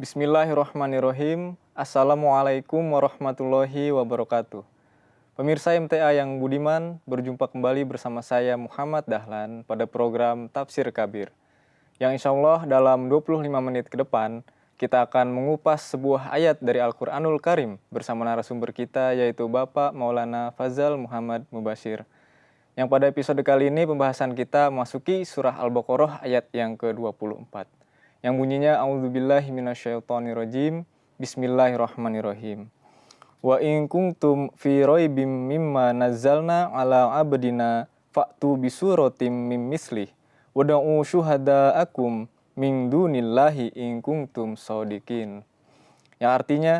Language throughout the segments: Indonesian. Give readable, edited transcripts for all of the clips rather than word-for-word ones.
Bismillahirrahmanirrahim. Assalamualaikum warahmatullahi wabarakatuh. Pemirsa MTA yang budiman, berjumpa kembali bersama saya Muhammad Dahlan pada program Tafsir Kabir. Yang insya Allah dalam 25 menit ke depan, kita akan mengupas sebuah ayat dari Al-Quranul Karim bersama narasumber kita yaitu Bapak Maulana Fazal Muhammad Mubashir. Yang pada episode kali ini pembahasan kita memasuki surah Al-Baqarah ayat yang ke-24. Yang bunyinya A'udzubillahi minasyaitonirrajim. Bismillahirrahmanirrahim. Wa in kuntum fi raibim mimma nazzalna ala abdina fa'tu bisuratim mim mislih wada'u syuhada'akum min dunillahi in kuntum shadiqin. Yang artinya,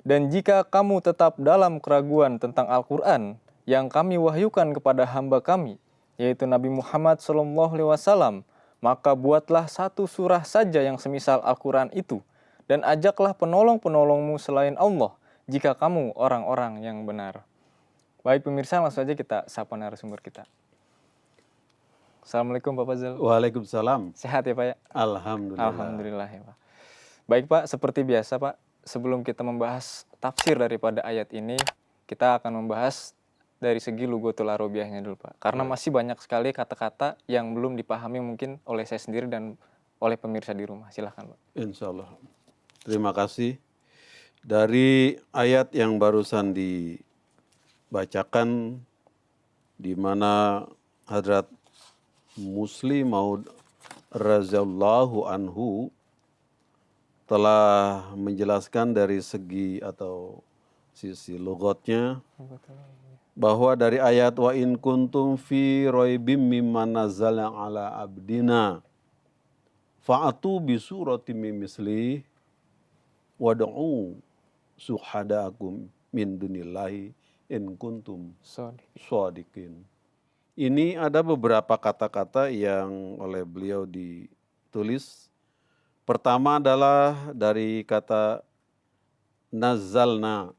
dan jika kamu tetap dalam keraguan tentang Al-Quran yang kami wahyukan kepada hamba kami, yaitu Nabi Muhammad SAW, maka buatlah satu surah saja yang semisal Al-Quran itu, dan ajaklah penolong-penolongmu selain Allah, jika kamu orang-orang yang benar. Baik pemirsa, langsung saja kita sapa narasumber kita. Assalamualaikum Pak Fazal. Waalaikumsalam. Sehat ya Pak ya? Alhamdulillah. Alhamdulillah ya Pak. Baik Pak, seperti biasa Pak, sebelum kita membahas tafsir daripada ayat ini, kita akan membahas dari segi Lughatul Arabiyahnya dulu Pak. Karena masih banyak sekali kata-kata yang belum dipahami mungkin oleh saya sendiri dan oleh pemirsa di rumah. Silahkan Pak. Insya Allah. Terima kasih. Dari ayat yang barusan dibacakan, di mana Hadrat Muslim Maud radhiyallahu anhu telah menjelaskan dari segi atau sisi lughatnya, bahwa dari ayat wa in kuntum fi raibim mimma nazzalna ala abdina fa'atu bi suratim min misli wad'u syuhadaakum min dunillahi in kuntum shadiqin. Ini ada beberapa kata-kata yang oleh beliau ditulis. Pertama adalah dari kata nazzalna,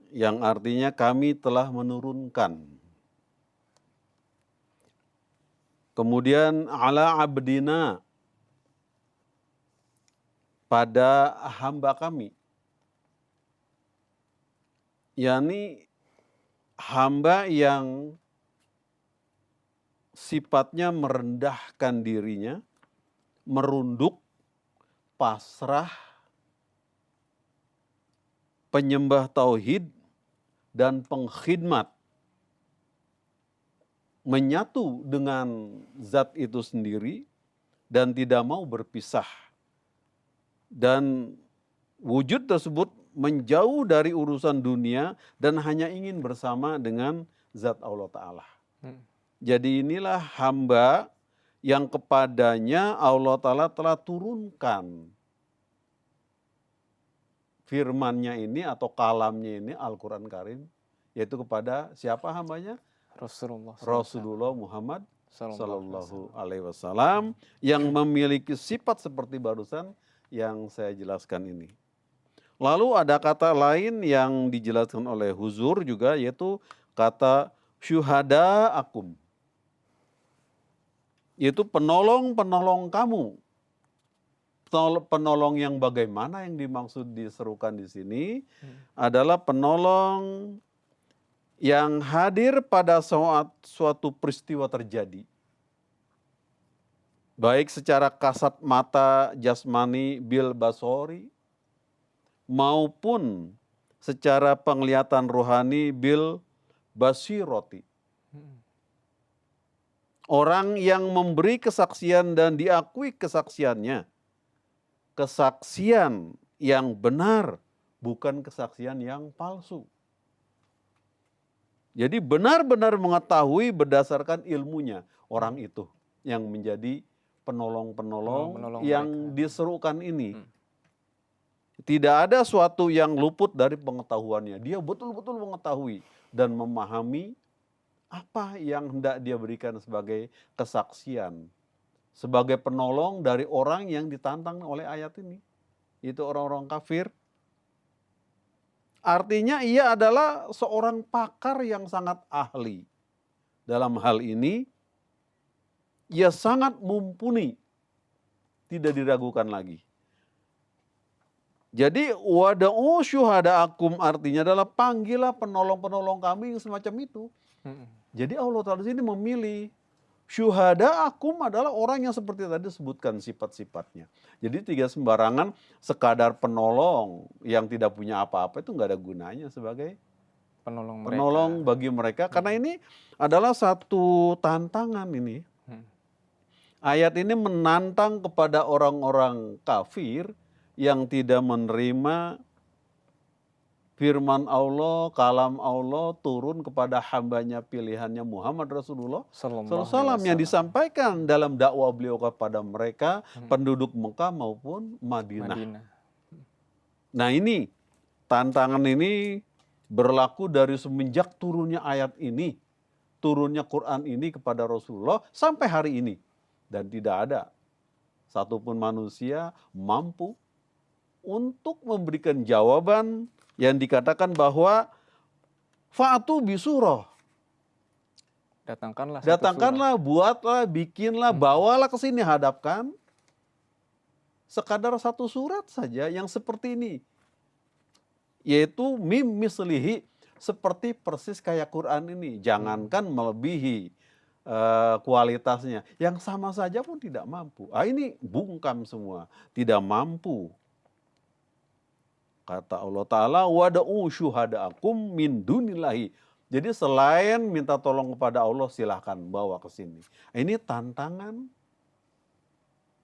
yang artinya kami telah menurunkan. Kemudian ala abdina, pada hamba kami. Yani hamba yang sifatnya merendahkan dirinya, merunduk, pasrah, penyembah tauhid, dan pengkhidmat, menyatu dengan zat itu sendiri dan tidak mau berpisah. Dan wujud tersebut menjauh dari urusan dunia dan hanya ingin bersama dengan zat Allah Ta'ala. Jadi inilah hamba yang kepadanya Allah Ta'ala telah turunkan firman-Nya ini atau kalamnya ini, Al-Quran Karim, yaitu kepada siapa hambanya? Rasulullah Muhammad Sallallahu Alaihi Wasallam, yang memiliki sifat seperti barusan yang saya jelaskan ini. Lalu ada kata lain yang dijelaskan oleh Huzur juga, yaitu kata syuhada akum, yaitu penolong-penolong kamu. Penolong yang bagaimana yang dimaksud diserukan di sini adalah penolong yang hadir pada saat suatu peristiwa terjadi. Baik secara kasat mata jasmani bil basori, maupun secara penglihatan rohani bil basiroti. Orang yang memberi kesaksian dan diakui kesaksiannya, kesaksian yang benar, bukan kesaksian yang palsu. Jadi benar-benar mengetahui berdasarkan ilmunya orang itu yang menjadi penolong-penolong yang diserukan ini. Tidak ada suatu yang luput dari pengetahuannya. Dia betul-betul mengetahui dan memahami apa yang hendak dia berikan sebagai kesaksian, sebagai penolong dari orang yang ditantang oleh ayat ini. Itu orang-orang kafir. Artinya ia adalah seorang pakar yang sangat ahli dalam hal ini. Ia sangat mumpuni, tidak diragukan lagi. Jadi wada'u syuhada'akum artinya adalah panggillah penolong-penolong kami yang semacam itu. Jadi Allah Ta'ala sini memilih. Syuhada'akum adalah orang yang seperti tadi sebutkan sifat-sifatnya. Jadi tidak sembarangan sekadar penolong yang tidak punya apa-apa itu nggak ada gunanya sebagai penolong bagi mereka. Karena ini adalah satu tantangan ini. Ayat ini menantang kepada orang-orang kafir yang tidak menerima firman Allah, kalam Allah turun kepada hambanya pilihannya Muhammad Rasulullah SAW yang disampaikan dalam dakwah beliau kepada mereka penduduk Mekah maupun Madinah. Nah ini tantangan ini berlaku dari semenjak turunnya ayat ini, turunnya Quran ini kepada Rasulullah sampai hari ini. Dan tidak ada satupun manusia mampu untuk memberikan jawaban yang dikatakan bahwa fa'atu bisurah. Datangkanlah, buatlah, bikinlah, bawalah ke sini, hadapkan. Sekadar satu surat saja yang seperti ini. Yaitu mim mislihi, seperti persis kayak Quran ini. Jangankan melebihi kualitasnya. Yang sama saja pun tidak mampu. Ini bungkam semua, tidak mampu. Kata Allah Ta'ala, wada'u syuhada'akum min dunillahi. Jadi selain minta tolong kepada Allah, silahkan bawa ke sini. Ini tantangan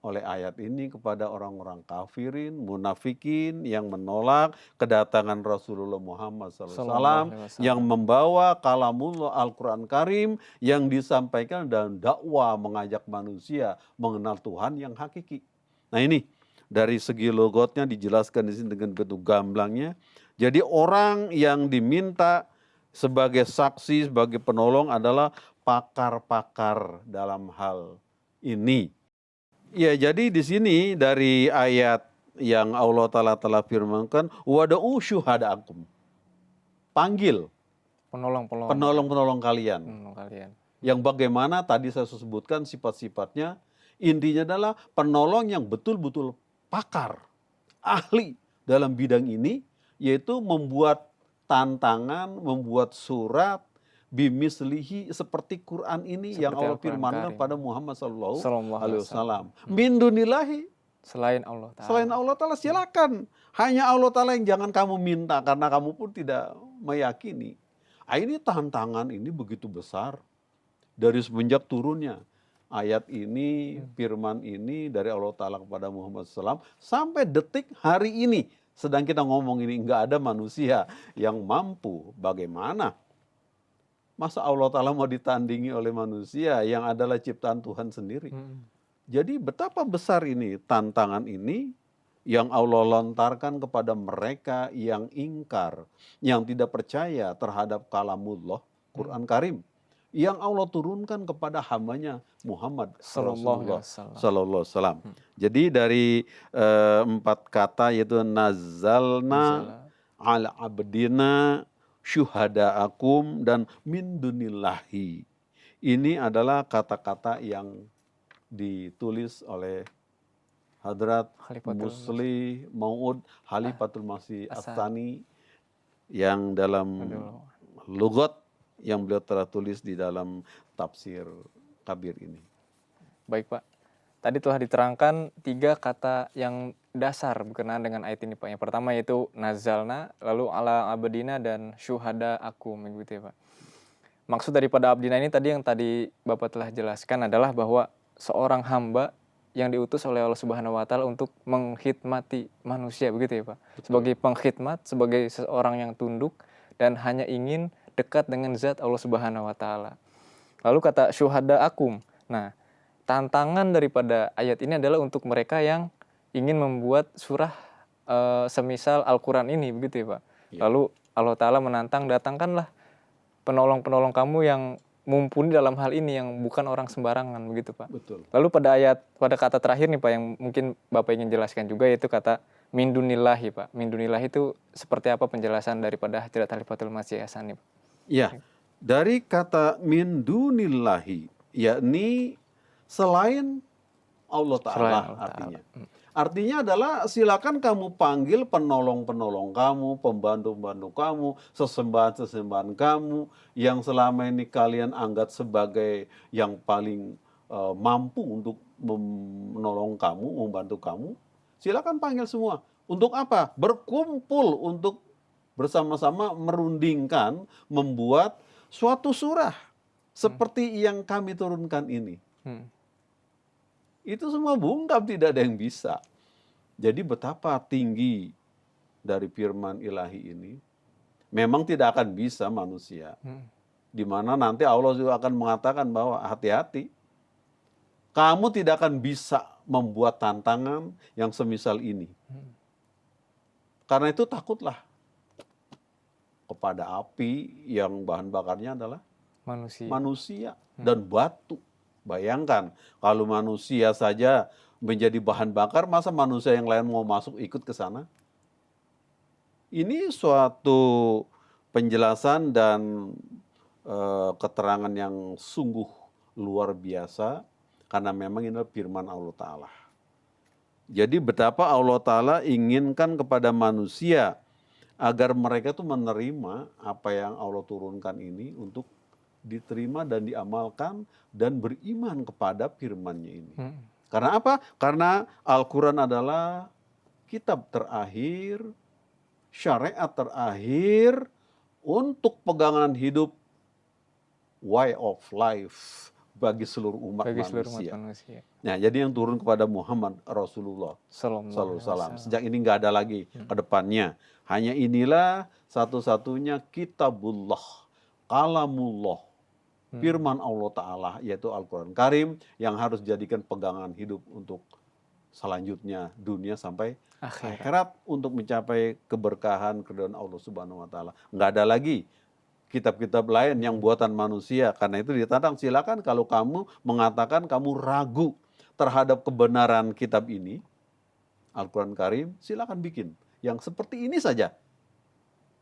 oleh ayat ini kepada orang-orang kafirin, munafikin yang menolak kedatangan Rasulullah Muhammad SAW yang membawa kalamullah Al-Quran Karim yang disampaikan dan dakwah mengajak manusia mengenal Tuhan yang hakiki. Nah ini. Dari segi logotnya dijelaskan di sini dengan bentuk gamblangnya. Jadi orang yang diminta sebagai saksi, sebagai penolong adalah pakar-pakar dalam hal ini. Ya, jadi di sini dari ayat yang Allah Ta'ala telah firmankan, wada'u syuhada'akum. Panggil penolong-penolong kalian. Yang bagaimana tadi saya sebutkan sifat-sifatnya, intinya adalah penolong yang betul-betul pakar, ahli dalam bidang ini, yaitu membuat tantangan, membuat surat, bimislihi seperti Quran ini seperti yang Allah firmankan pada Muhammad SAW. Min dunillahi, selain Allah Ta'ala silakan. Hanya Allah Ta'ala yang jangan kamu minta karena kamu pun tidak meyakini. Ini tantangan ini begitu besar dari semenjak turunnya ayat ini, firman ini dari Allah Ta'ala kepada Muhammad SAW sampai detik hari ini. Sedang kita ngomong ini nggak ada manusia yang mampu. Bagaimana? Masa Allah Ta'ala mau ditandingi oleh manusia yang adalah ciptaan Tuhan sendiri. Jadi betapa besar ini tantangan ini yang Allah lontarkan kepada mereka yang ingkar, yang tidak percaya terhadap kalamullah, Quran Karim. Yang Allah turunkan kepada hambanya Muhammad Sallallahu Alaihi Wasallam. Jadi dari 4 kata yaitu nazzalna ala abdina syuhada'akum dan min dunillahi. Ini adalah kata-kata yang ditulis oleh Hadrat Musli Mau'ud Khalifatul Masih As-Tsani yang dalam lugat yang beliau telah tulis di dalam tafsir Kabir ini. Baik Pak, tadi telah diterangkan 3 kata yang dasar berkenaan dengan ayat ini Pak. Yang pertama yaitu nazalna, lalu ala abdina dan syuhada akum, begitu ya Pak. Maksud daripada abdina ini tadi yang tadi Bapak telah jelaskan adalah bahwa seorang hamba yang diutus oleh Allah Subhanahu wa Ta'ala untuk mengkhidmati manusia, begitu ya Pak. Betul. Sebagai pengkhidmat, sebagai seorang yang tunduk dan hanya ingin dekat dengan zat Allah Subhanahu wa Ta'ala. Lalu kata syuhada akum. Nah, tantangan daripada ayat ini adalah untuk mereka yang ingin membuat surah semisal Al-Quran ini, begitu ya Pak. Ya. Lalu Allah Ta'ala menantang, datangkanlah penolong-penolong kamu yang mumpuni dalam hal ini, yang bukan orang sembarangan, begitu Pak. Betul. Lalu pada kata terakhir nih Pak, yang mungkin Bapak ingin jelaskan juga, yaitu kata min dunillahi Pak. Min dunillahi itu seperti apa penjelasan daripada Hadrat Khalifatul Masih As-Tsani Pak? Ya, dari kata min dunillahi, yakni selain Allah Ta'ala artinya. Artinya adalah silakan kamu panggil penolong-penolong kamu, pembantu-pembantu kamu, sesembahan-sesembahan kamu yang selama ini kalian anggap sebagai yang paling mampu untuk menolong kamu, membantu kamu. Silakan panggil semua. Untuk apa? Berkumpul untuk bersama-sama merundingkan, membuat suatu surah seperti yang kami turunkan ini. Itu semua bungkam, tidak ada yang bisa. Jadi betapa tinggi dari firman ilahi ini, memang tidak akan bisa manusia. Di mana nanti Allah juga akan mengatakan bahwa hati-hati, kamu tidak akan bisa membuat tantangan yang semisal ini. Karena itu takutlah kepada api yang bahan bakarnya adalah manusia dan batu. Bayangkan kalau manusia saja menjadi bahan bakar, masa manusia yang lain mau masuk ikut ke sana? Ini suatu penjelasan dan keterangan yang sungguh luar biasa, karena memang ini adalah firman Allah Ta'ala. Jadi betapa Allah Ta'ala inginkan kepada manusia agar mereka tuh menerima apa yang Allah turunkan ini untuk diterima dan diamalkan dan beriman kepada firman-Nya ini. Karena apa? Karena Al-Quran adalah kitab terakhir, syariat terakhir untuk pegangan hidup, way of life bagi seluruh umat manusia. Nah, jadi yang turun kepada Muhammad Rasulullah Sallallahu Alaihi Wasallam. Sejak ini nggak ada lagi ke depannya. Hanya inilah satu-satunya kitabullah, kalamullah, firman Allah Ta'ala, yaitu Al-Quran Karim, yang harus dijadikan pegangan hidup untuk selanjutnya dunia sampai akhirat untuk mencapai keberkahan keridhaan Allah Subhanahu Wa Ta'ala. Nggak ada lagi kitab-kitab lain yang buatan manusia. Karena itu ditantang, silakan kalau kamu mengatakan kamu ragu terhadap kebenaran kitab ini, Al-Quran Karim, silakan bikin yang seperti ini saja.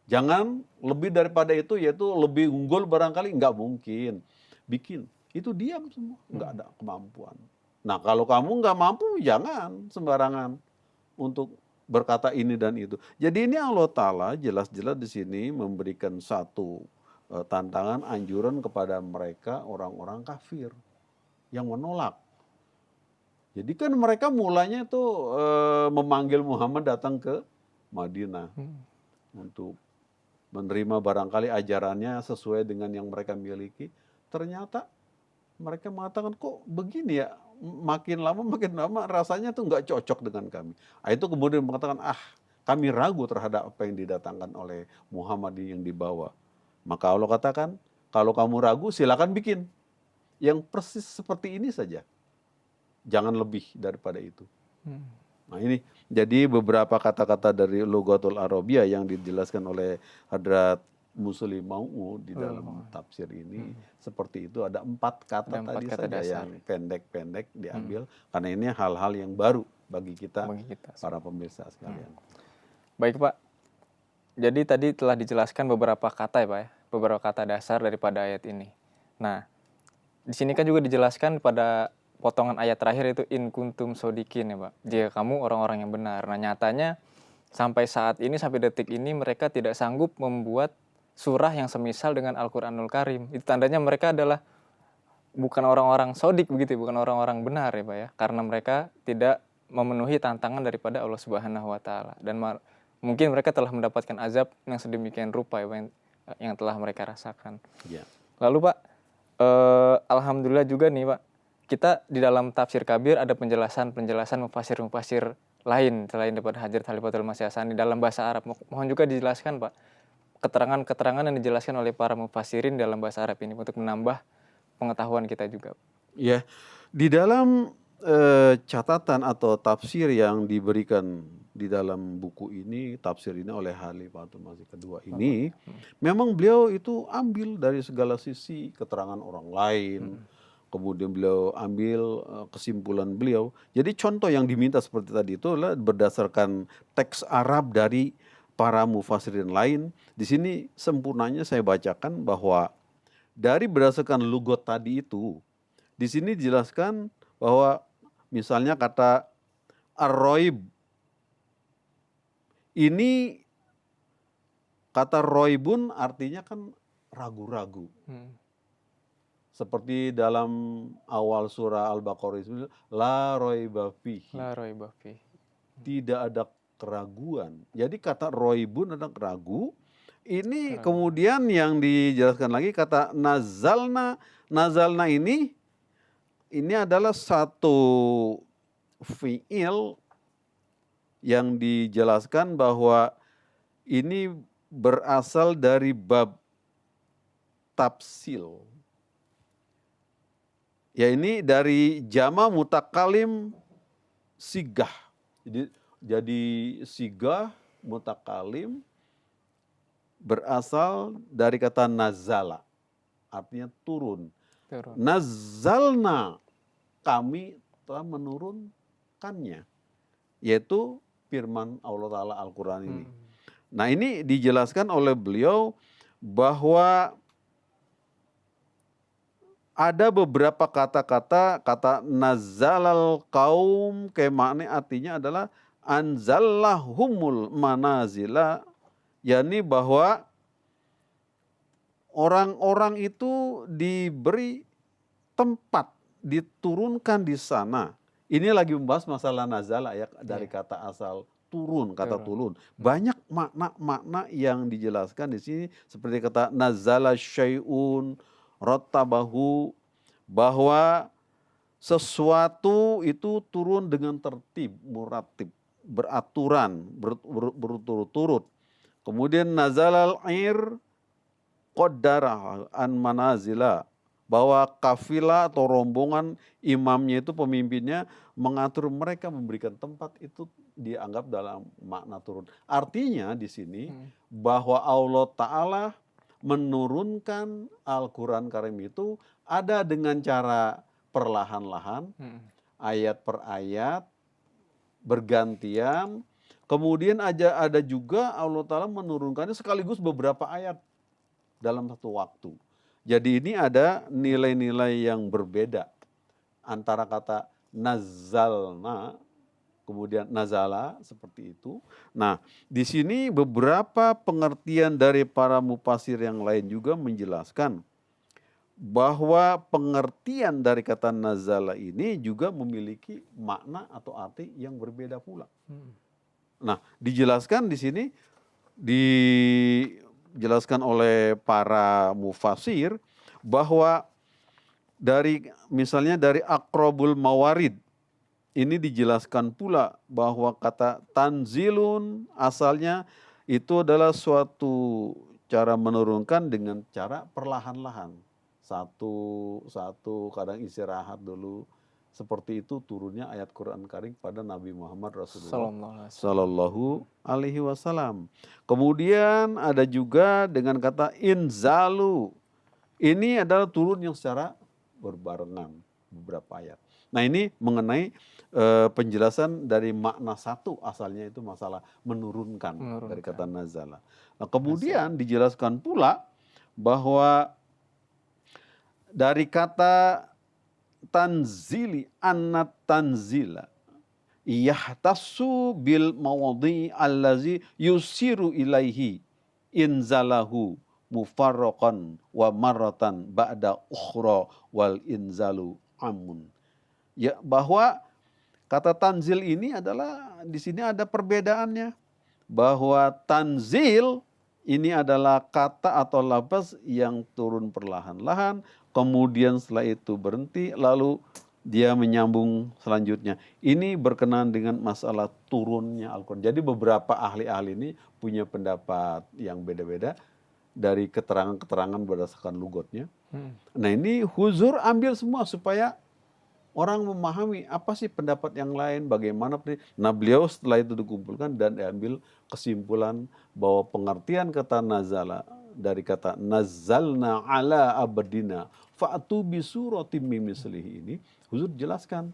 Jangan lebih daripada itu, yaitu lebih unggul barangkali, nggak mungkin. Bikin, itu diam semua, nggak ada kemampuan. Nah kalau kamu nggak mampu, jangan sembarangan untuk berkata ini dan itu. Jadi ini Allah Ta'ala jelas-jelas di sini memberikan satu tantangan, anjuran kepada mereka orang-orang kafir yang menolak. Jadi kan mereka mulanya itu memanggil Muhammad datang ke Madinah untuk menerima barangkali ajarannya sesuai dengan yang mereka miliki. Ternyata mereka mengatakan, kok begini ya, makin lama rasanya tuh nggak cocok dengan kami. Itu kemudian mengatakan, kami ragu terhadap apa yang didatangkan oleh Muhammad yang dibawa. Maka Allah katakan, kalau kamu ragu silakan bikin yang persis seperti ini saja. Jangan lebih daripada itu. Nah ini jadi beberapa kata-kata dari Lughatul Arabiyah yang dijelaskan oleh Hadrat Muslim Mau'ud di dalam tafsir ini. Seperti itu, ada 4 kata tadi saja dasar yang pendek-pendek diambil. Karena ini hal-hal yang baru bagi kita para pemirsa sekalian. Baik Pak, jadi tadi telah dijelaskan beberapa kata ya Pak ya, beberapa kata dasar daripada ayat ini. Nah, di sini kan juga dijelaskan pada potongan ayat terakhir itu in kuntum sodikin ya Pak, jika kamu orang-orang yang benar. Nah nyatanya sampai saat ini, sampai detik ini mereka tidak sanggup membuat surah yang semisal dengan Al-Quranul Karim. Itu tandanya mereka adalah bukan orang-orang sodik begitu, bukan orang-orang benar ya Pak ya, karena mereka tidak memenuhi tantangan daripada Allah Subhanahu Wa Ta'ala. Dan mungkin mereka telah mendapatkan azab yang sedemikian rupa ya Pak, yang telah mereka rasakan. Lalu Pak, alhamdulillah juga nih Pak, kita di dalam tafsir kabir ada penjelasan mufasir lain selain daripada Hadrat Khalifatul Masih Hassani dalam bahasa Arab. Mohon juga dijelaskan Pak, keterangan-keterangan yang dijelaskan oleh para mufasirin dalam bahasa Arab ini untuk menambah pengetahuan kita juga. Ya, di dalam catatan atau tafsir yang diberikan di dalam buku ini, tafsir ini oleh Khalifatul Masih kedua ini, memang beliau itu ambil dari segala sisi keterangan orang lain. Kemudian beliau ambil kesimpulan beliau. Jadi contoh yang diminta seperti tadi itu adalah berdasarkan teks Arab dari para mufassirin lain. Di sini sempurnanya saya bacakan bahwa dari berdasarkan lugot tadi itu, di sini dijelaskan bahwa misalnya kata Ar-roib. Ini kata roibun artinya kan ragu-ragu. Seperti dalam awal surah Al-Baqarah itu, la roiba fihi. La raiba fi. Tidak ada keraguan. Jadi kata roibun adalah ragu. Ini kemudian yang dijelaskan lagi kata nazalna. Nazalna ini adalah satu fiil yang dijelaskan bahwa ini berasal dari bab tafsil. Ya, ini dari jama mutakalim sigah. Jadi sigah mutakalim berasal dari kata nazala, artinya turun. Nazalna, kami telah menurunkannya, yaitu firman Allah Ta'ala Al-Quran ini. Nah, ini dijelaskan oleh beliau bahwa ada beberapa kata nazalal kaum, makna artinya adalah anzallahumul manazila, yakni bahwa orang-orang itu diberi tempat, diturunkan di sana. Ini lagi membahas masalah nazala ya, dari kata asal turun, kata turun. Banyak makna-makna yang dijelaskan di sini, seperti kata nazala syai'un rottabahu, bahwa sesuatu itu turun dengan tertib, muratib, beraturan, berturut-turut. Kemudian nazalal air qaddara an manazila, bahwa kafilah atau rombongan imamnya itu, pemimpinnya mengatur mereka, memberikan tempat, itu dianggap dalam makna turun. Artinya di sini bahwa Allah Ta'ala menurunkan Al-Quran Karim itu ada dengan cara perlahan-lahan, ayat per ayat, bergantian. Kemudian ada juga Allah Ta'ala menurunkannya sekaligus beberapa ayat dalam satu waktu. Jadi ini ada nilai-nilai yang berbeda antara kata nazalna, kemudian nazala, seperti itu. Nah, di sini beberapa pengertian dari para mufasir yang lain juga menjelaskan bahwa pengertian dari kata nazala ini juga memiliki makna atau arti yang berbeda pula. Nah, dijelaskan di sini, dijelaskan oleh para mufasir bahwa misalnya dari Aqrabul Mawarid, ini dijelaskan pula bahwa kata tanzilun asalnya itu adalah suatu cara menurunkan dengan cara perlahan-lahan. Satu kadang istirahat dulu. Seperti itu turunnya ayat Quran Karim pada Nabi Muhammad Rasulullah Sallallahu Alaihi Wasallam. Kemudian ada juga dengan kata inzalu. Ini adalah turun yang secara berbarengan beberapa ayat. Nah, ini mengenai penjelasan dari makna satu, asalnya itu masalah menurunkan. Dari kata nazala. Nah, kemudian dijelaskan pula bahwa dari kata tanzili, annat tanzila yahtassu bil mawadhi allazi yusiru ilaihi inzalahu mufarraqan wa marratan ba'da ukhra wal inzalu amun. Ya, bahwa kata tanzil ini adalah, di sini ada perbedaannya, bahwa tanzil ini adalah kata atau lafaz yang turun perlahan-lahan, kemudian setelah itu berhenti, lalu dia menyambung selanjutnya. Ini berkenaan dengan masalah turunnya Al-Quran. Jadi beberapa ahli-ahli ini punya pendapat yang beda-beda dari keterangan-keterangan berdasarkan lugotnya. Nah, ini Huzur ambil semua supaya orang memahami apa sih pendapat yang lain, bagaimana. Nah, beliau setelah itu dikumpulkan dan diambil kesimpulan bahwa pengertian kata nazala dari kata nazalna ala abdina fa'tu bi suratim mislihi ini, Huzur jelaskan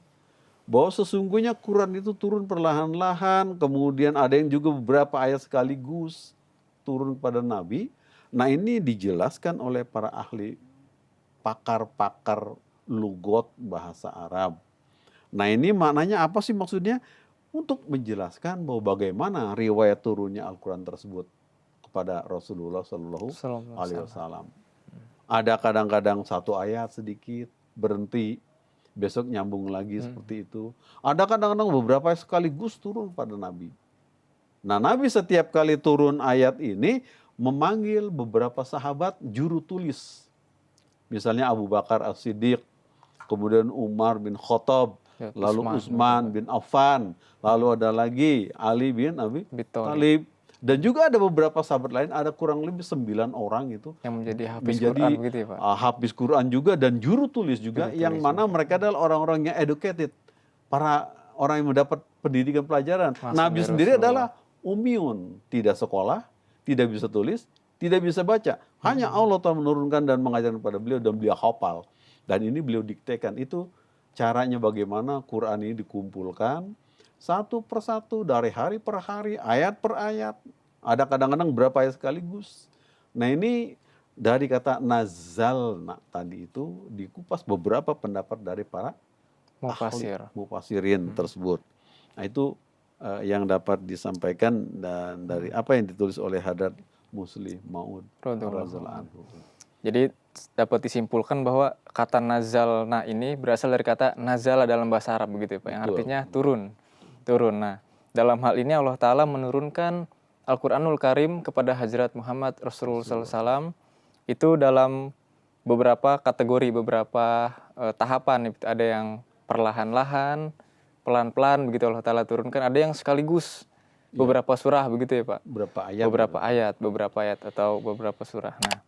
bahwa sesungguhnya Quran itu turun perlahan-lahan, kemudian ada yang juga beberapa ayat sekaligus turun pada Nabi. Nah, ini dijelaskan oleh para ahli pakar-pakar lugot bahasa Arab. Nah, ini maknanya apa sih maksudnya? untuk menjelaskan bahwa bagaimana riwayat turunnya Al-Quran tersebut kepada Rasulullah Shallallahu Alaihi Wasallam. Ada kadang-kadang satu ayat sedikit berhenti, besok nyambung lagi seperti itu. Ada kadang-kadang beberapa sekaligus turun pada Nabi. Nah, Nabi setiap kali turun ayat ini memanggil beberapa sahabat juru tulis. Misalnya Abu Bakar As-Siddiq, kemudian Umar bin Khattab, lalu Utsman bin Affan, lalu ada lagi Ali bin Abi Thalib. Dan juga ada beberapa sahabat lain, ada kurang lebih 9 orang itu yang menjadi hafiz Quran begitu ya, Pak? Hafiz Quran juga dan juru tulis juga, yang mana mereka adalah orang-orang yang educated, para orang yang mendapat pendidikan pelajaran. Nabi sendiri adalah ummiun, tidak sekolah, tidak bisa tulis, tidak bisa baca. Hanya Allah telah menurunkan dan mengajarkan kepada beliau dan beliau hafal. Dan ini beliau diktekan. Itu caranya bagaimana Quran ini dikumpulkan satu persatu dari hari per hari, ayat per ayat. Ada kadang-kadang berapa ayat sekaligus. Nah, ini dari kata nazalna tadi itu dikupas beberapa pendapat dari para mufassirin tersebut. Nah, itu yang dapat disampaikan dan dari apa yang ditulis oleh Hadrat Muslih Maud radhiyallahu anhu. Jadi dapat disimpulkan bahwa kata nazalna ini berasal dari kata nazala dalam bahasa Arab begitu ya, Pak, yang artinya turun. Nah, dalam hal ini Allah Ta'ala menurunkan Al-Quranul Karim kepada Hazrat Muhammad Rasulullah SAW itu dalam beberapa kategori, beberapa tahapan. Ada yang perlahan-lahan, pelan-pelan begitu Allah Ta'ala turunkan. Ada yang sekaligus, beberapa surah begitu ya, Pak? Beberapa ayat atau beberapa surah. Nah,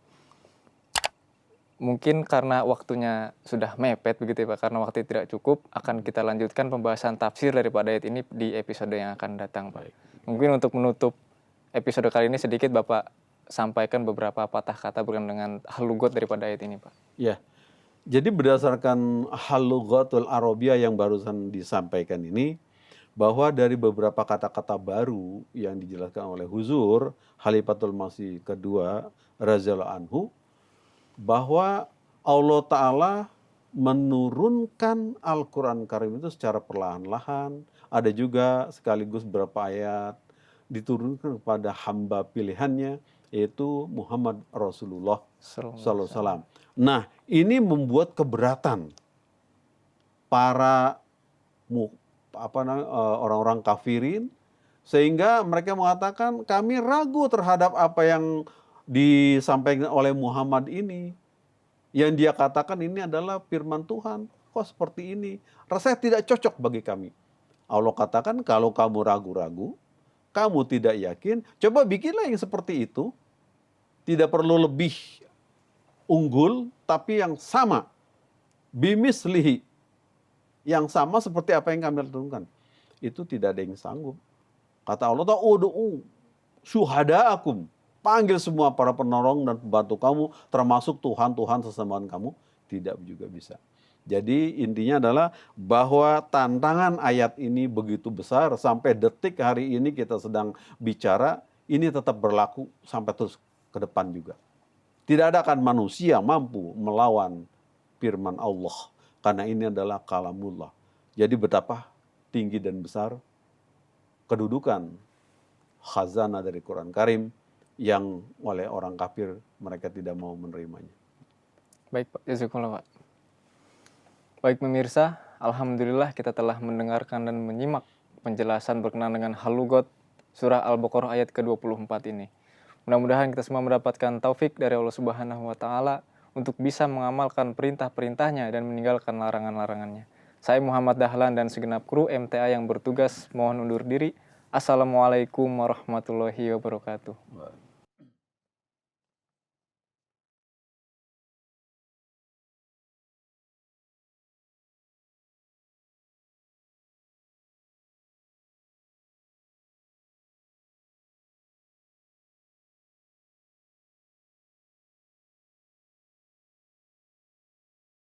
mungkin karena waktunya sudah mepet begitu ya, Pak, karena waktu tidak cukup, akan kita lanjutkan pembahasan tafsir daripada ayat ini di episode yang akan datang, Pak. Mungkin untuk menutup episode kali ini sedikit Bapak sampaikan beberapa patah kata berkenaan dengan hal-lugot daripada ayat ini, Pak. Ya, jadi berdasarkan hal-lughatul Arabiyah yang barusan disampaikan ini, bahwa dari beberapa kata-kata baru yang dijelaskan oleh Huzur Khalifatul Masih kedua radhiyallahu anhu, bahwa Allah Ta'ala menurunkan Al-Quran Karim itu secara perlahan-lahan. Ada juga sekaligus beberapa ayat diturunkan kepada hamba pilihannya, yaitu Muhammad Rasulullah SAW. Nah, ini membuat keberatan para orang-orang kafirin, sehingga mereka mengatakan kami ragu terhadap apa yang disampaikan oleh Muhammad ini. Yang dia katakan ini adalah firman Tuhan. Kok seperti ini? Rasanya tidak cocok bagi kami. Allah katakan kalau kamu ragu-ragu, kamu tidak yakin, coba bikinlah yang seperti itu. Tidak perlu lebih unggul, tapi yang sama. Bimislihi. Yang sama seperti apa yang kami lakukan. Itu tidak ada yang sanggup. Kata Allah, "Udu'u syuhada'akum." Panggil semua para penolong dan pembantu kamu, termasuk Tuhan-Tuhan sesembahan kamu, tidak juga bisa. Jadi intinya adalah bahwa tantangan ayat ini begitu besar, sampai detik hari ini kita sedang bicara, ini tetap berlaku sampai terus ke depan juga. Tidak ada akan manusia mampu melawan firman Allah, karena ini adalah kalamullah. Jadi betapa tinggi dan besar kedudukan khazanah dari Quran Karim, yang oleh orang kafir mereka tidak mau menerimanya. Baik, Pak. Jazakumullah, Pak. Baik pemirsa, alhamdulillah kita telah mendengarkan dan menyimak penjelasan berkenaan dengan hal-lugot surah Al-Baqarah ayat ke-24 ini. Mudah-mudahan kita semua mendapatkan taufik dari Allah Subhanahu wa Ta'ala untuk bisa mengamalkan perintah-perintahnya dan meninggalkan larangan-larangannya. Saya Muhammad Dahlan dan segenap kru MTA yang bertugas mohon undur diri. Assalamualaikum warahmatullahi wabarakatuh.